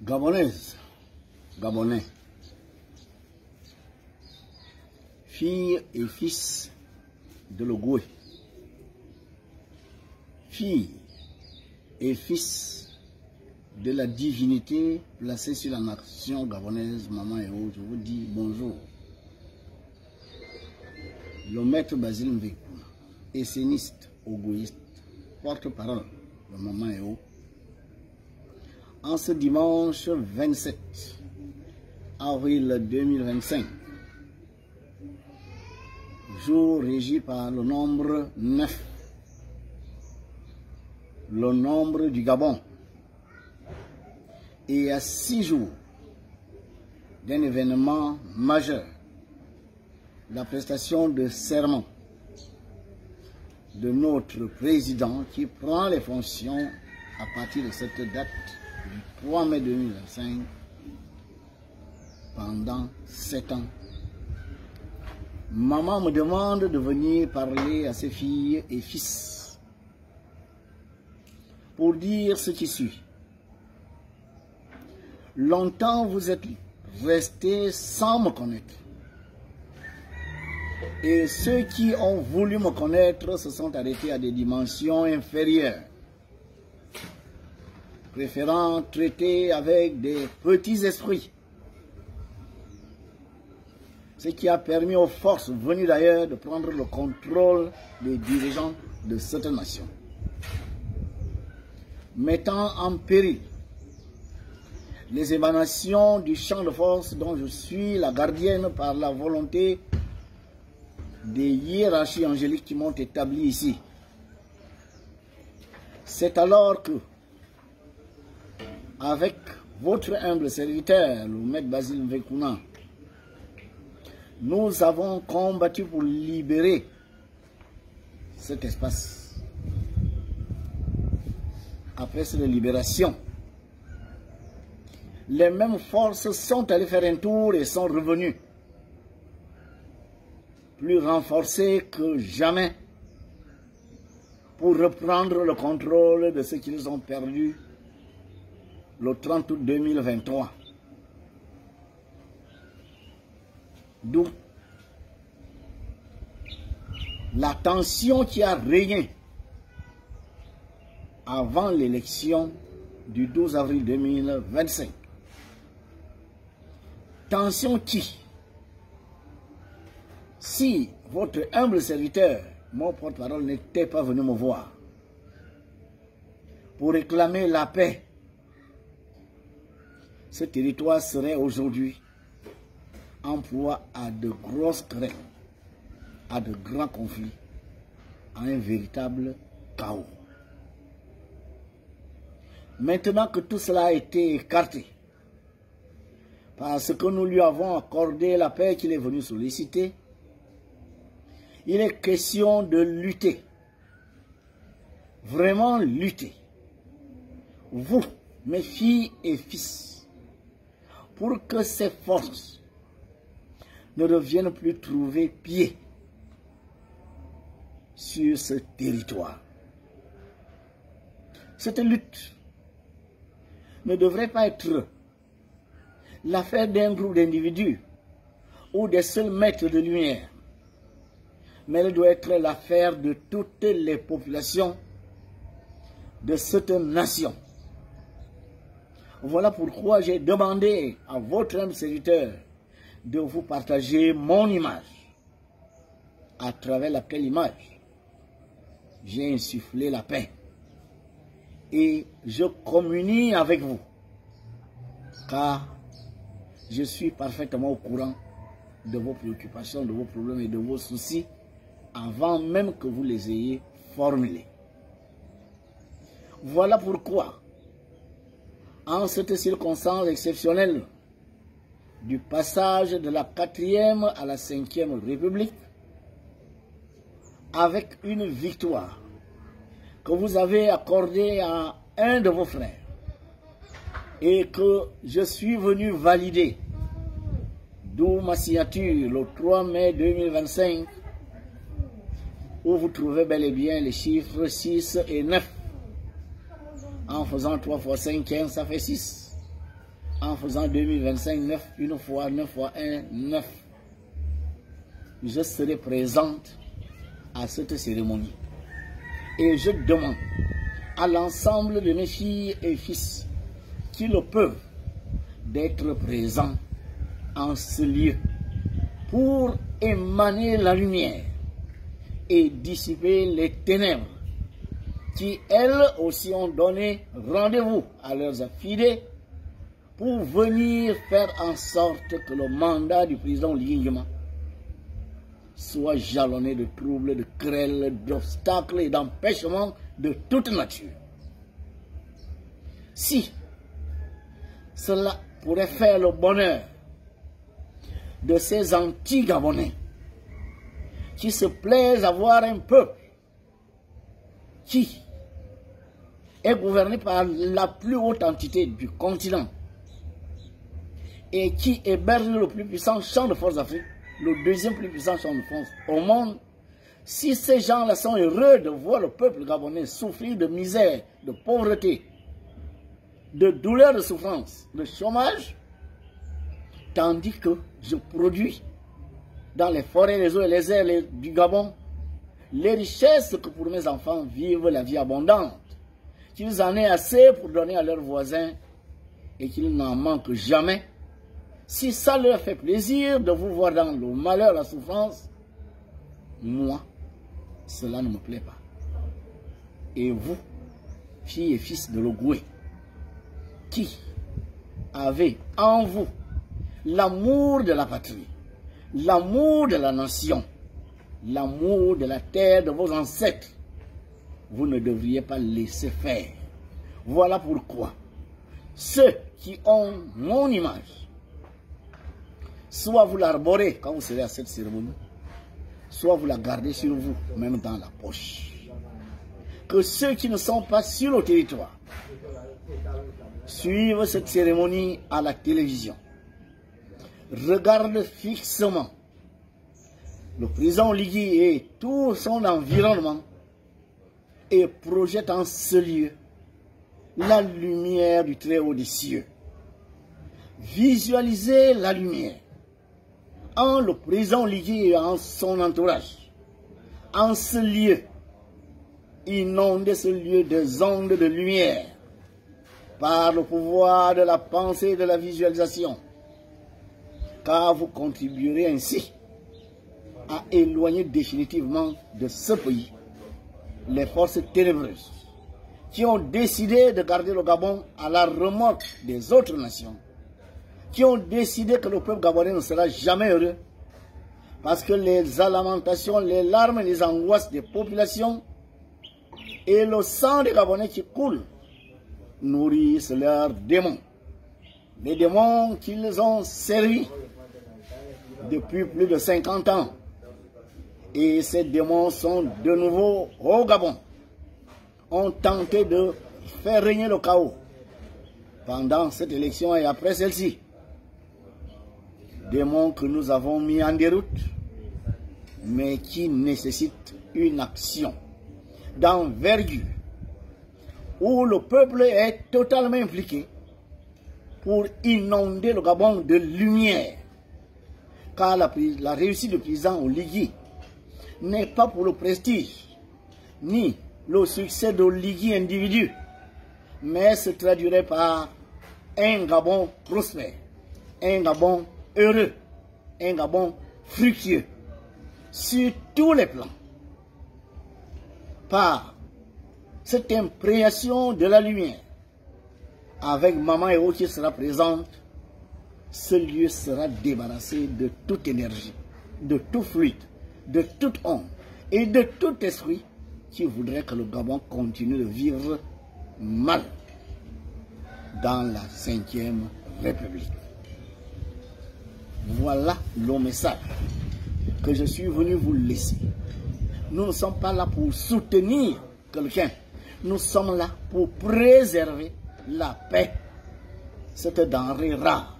Gabonaise, Gabonais, filles et fils de l'Ogoué, filles et fils de la divinité placée sur la nation gabonaise, Maman Eo, je vous dis bonjour. Le maître Basile Mvekouna, esséniste, ogoïste, porte-parole de Maman Eo, en ce dimanche 27 avril 2025, jour régi par le nombre 9, le nombre du Gabon, et à 6 jours d'un événement majeur, la prestation de serment de notre président qui prend les fonctions à partir de cette date du 3 mai 2025 pendant 7 ans. Maman me demande de venir parler à ses filles et fils pour dire ce qui suit. Longtemps vous êtes restés sans me connaître. Et ceux qui ont voulu me connaître se sont arrêtés à des dimensions inférieures, préférant traiter avec des petits esprits. Ce qui a permis aux forces venues d'ailleurs de prendre le contrôle des dirigeants de cette nation, mettant en péril les émanations du champ de force dont je suis la gardienne par la volonté des hiérarchies angéliques qui m'ont établi ici. C'est alors que, avec votre humble serviteur, le maître Basile Mvekouna, nous avons combattu pour libérer cet espace. Après cette libération, les mêmes forces sont allées faire un tour et sont revenues, plus renforcées que jamais, pour reprendre le contrôle de ce qu'ils ont perdu le 30 août 2023. D'où la tension qui a régné avant l'élection du 12 avril 2025. Tension qui, si votre humble serviteur, mon porte-parole, n'était pas venu me voir pour réclamer la paix, ce territoire serait aujourd'hui en proie à de grosses craintes, à de grands conflits, à un véritable chaos. Maintenant que tout cela a été écarté, parce que nous lui avons accordé la paix qu'il est venu solliciter, il est question de lutter, vraiment lutter, vous, mes filles et fils, pour que ces forces ne reviennent plus trouver pied sur ce territoire. Cette lutte ne devrait pas être l'affaire d'un groupe d'individus ou des seuls maîtres de lumière, mais elle doit être l'affaire de toutes les populations de cette nation. Voilà pourquoi j'ai demandé à votre humble serviteur de vous partager mon image, à travers laquelle image j'ai insufflé la paix. Et je communie avec vous, car je suis parfaitement au courant de vos préoccupations, de vos problèmes et de vos soucis, avant même que vous les ayez formulés. Voilà pourquoi, en cette circonstance exceptionnelle du passage de la 4e à la 5e République, avec une victoire que vous avez accordée à un de vos frères et que je suis venu valider, d'où ma signature le 3 mai 2025, où vous trouvez bel et bien les chiffres 6 et 9. En faisant 3 fois 5, 15, ça fait 6. en faisant 2025, 9, une fois, 9 fois 1, 9. Je serai présente à cette cérémonie. Et je demande à l'ensemble de mes filles et fils qui le peuvent d'être présents en ce lieu pour émaner la lumière et dissiper les ténèbres qui, elles aussi, ont donné rendez-vous à leurs affidés pour venir faire en sorte que le mandat du président Nguema soit jalonné de troubles, de querelles, d'obstacles et d'empêchements de toute nature. Si cela pourrait faire le bonheur de ces anti-Gabonais qui se plaisent à voir un peuple qui est gouverné par la plus haute entité du continent et qui héberge le plus puissant champ de force d'Afrique, le deuxième plus puissant champ de force au monde, si ces gens-là sont heureux de voir le peuple gabonais souffrir de misère, de pauvreté, de douleur, de souffrance, de chômage, tandis que je produis dans les forêts, les eaux et les airs du Gabon les richesses que pour mes enfants vivent la vie abondante, qu'ils en aient assez pour donner à leurs voisins et qu'ils n'en manquent jamais. Si ça leur fait plaisir de vous voir dans le malheur, la souffrance, moi, cela ne me plaît pas. Et vous, filles et fils de l'Ogoué, qui avez en vous l'amour de la patrie, l'amour de la nation, l'amour de la terre de vos ancêtres, vous ne devriez pas laisser faire. Voilà pourquoi ceux qui ont mon image, soit vous l'arborez quand vous serez à cette cérémonie, soit vous la gardez sur vous, même dans la poche. Que ceux qui ne sont pas sur le territoire suivent cette cérémonie à la télévision, regardent fixement le président Ligui et tout son environnement et projettent en ce lieu la lumière du Très-Haut des cieux. Visualisez la lumière en le président Ligui et en son entourage. En ce lieu, inondez ce lieu des ondes de lumière par le pouvoir de la pensée et de la visualisation, car vous contribuerez ainsi à éloigner définitivement de ce pays les forces ténébreuses qui ont décidé de garder le Gabon à la remorque des autres nations, qui ont décidé que le peuple gabonais ne sera jamais heureux, parce que les lamentations, les larmes et les angoisses des populations et le sang des Gabonais qui coule nourrissent leurs démons. Les démons qu'ils ont servis depuis plus de 50 ans. Et ces démons sont de nouveau au Gabon, ont tenté de faire régner le chaos pendant cette élection et après celle-ci. Démons que nous avons mis en déroute, mais qui nécessitent une action d'envergure, où le peuple est totalement impliqué pour inonder le Gabon de lumière. Car la réussite du président Oligui n'est pas pour le prestige, ni le succès d'Oligui individu, mais se traduirait par un Gabon prospère, un Gabon heureux, un Gabon fructueux, sur tous les plans. Par cette imprégnation de la lumière, avec Maman Héros qui sera présente, ce lieu sera débarrassé de toute énergie, de tout fluide, de toute onde et de tout esprit qui voudrait que le Gabon continue de vivre mal dans la 5e République. Voilà le message que je suis venu vous laisser. Nous ne sommes pas là pour soutenir quelqu'un. Nous sommes là pour préserver la paix. Cette denrée rare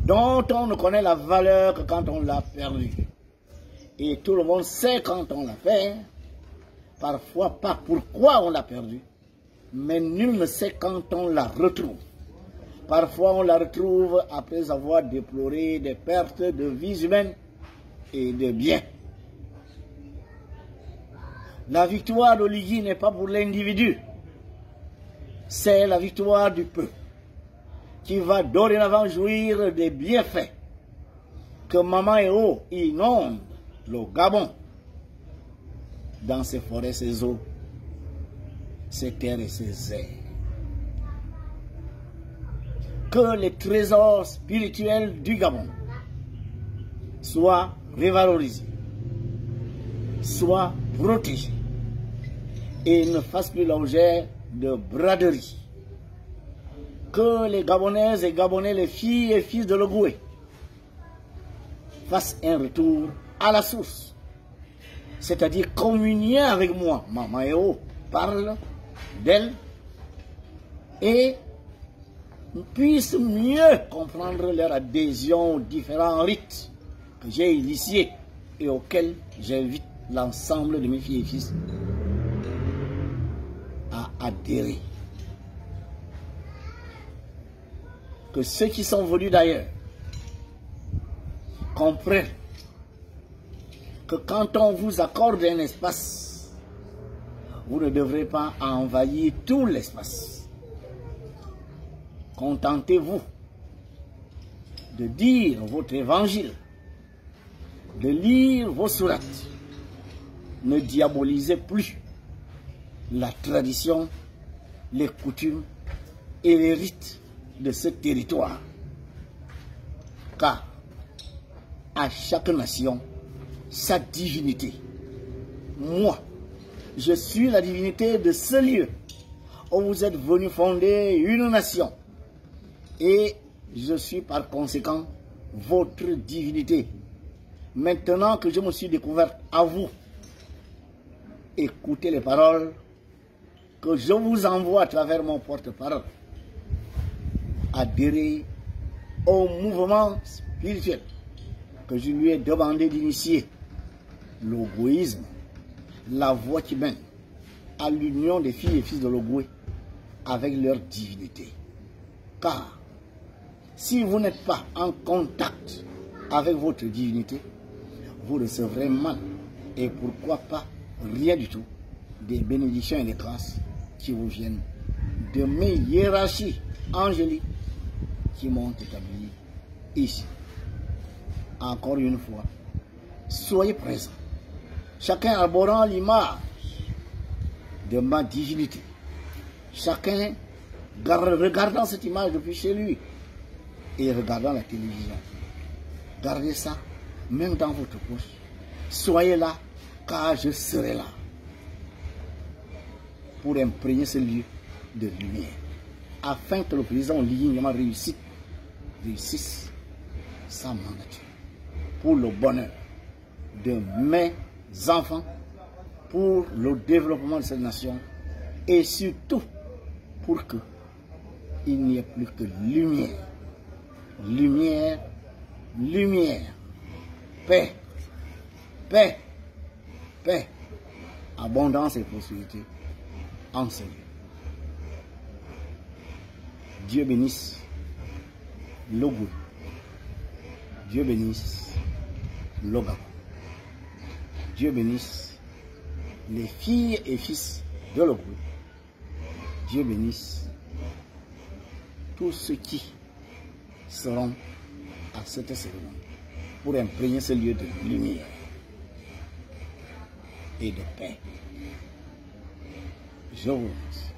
dont on ne connaît la valeur que quand on l'a perdue. Et tout le monde sait quand on l'a fait, parfois pas pourquoi on l'a perdu, mais nul ne sait quand on la retrouve. Parfois, on la retrouve après avoir déploré des pertes de vies humaines et de biens. La victoire d'Oligui n'est pas pour l'individu. C'est la victoire du peuple qui va dorénavant jouir des bienfaits que Maman Eo inonde le Gabon dans ses forêts, ses eaux, ses terres et ses airs. Que les trésors spirituels du Gabon soient revalorisés, soient protégés et ne fassent plus l'objet de braderie. Que les Gabonaises et Gabonais, les filles et fils de Logoué, fassent un retour à la source, c'est-à-dire communier avec moi. Maman Eo parle d'elle et puissent mieux comprendre leur adhésion aux différents rites que j'ai initiés et auxquels j'invite l'ensemble de mes filles et fils à adhérer. Que ceux qui sont venus d'ailleurs comprennent que quand on vous accorde un espace, vous ne devrez pas envahir tout l'espace. Contentez-vous de dire votre évangile, de lire vos sourates. Ne diabolisez plus la tradition, les coutumes et les rites de ce territoire. Car à chaque nation, sa divinité. Moi, je suis la divinité de ce lieu où vous êtes venu fonder une nation. Et je suis par conséquent votre divinité. Maintenant que je me suis découverte à vous, écoutez les paroles que je vous envoie à travers mon porte-parole. Adhérez au mouvement spirituel que je lui ai demandé d'initier, l'Ogoïsme, la voie qui mène à l'union des filles et fils de l'Ogoué avec leur divinité. Car si vous n'êtes pas en contact avec votre divinité, vous recevrez mal, et pourquoi pas rien du tout, des bénédictions et des grâces qui vous viennent de mes hiérarchies angéliques qui m'ont établi ici. Encore une fois, soyez présents, chacun arborant l'image de ma divinité, chacun regardant cette image depuis chez lui et regardant la télévision. Gardez ça même dans votre poche. Soyez là, car je serai là pour imprégner ce lieu de lumière, afin que le président Lignyama réussisse sa mandature pour le bonheur de mes enfants, pour le développement de cette nation et surtout pour que il n'y ait plus que lumière, lumière, lumière, paix, paix, paix, abondance et prospérité en ce lieu. Dieu bénisse l'Ogoué. Dieu bénisse l'Ogabon. Dieu bénisse les filles et fils de l'Ogoué. Dieu bénisse tous ceux qui seront à cette cérémonie pour imprégner ce lieu de lumière et de paix. Je vous remercie.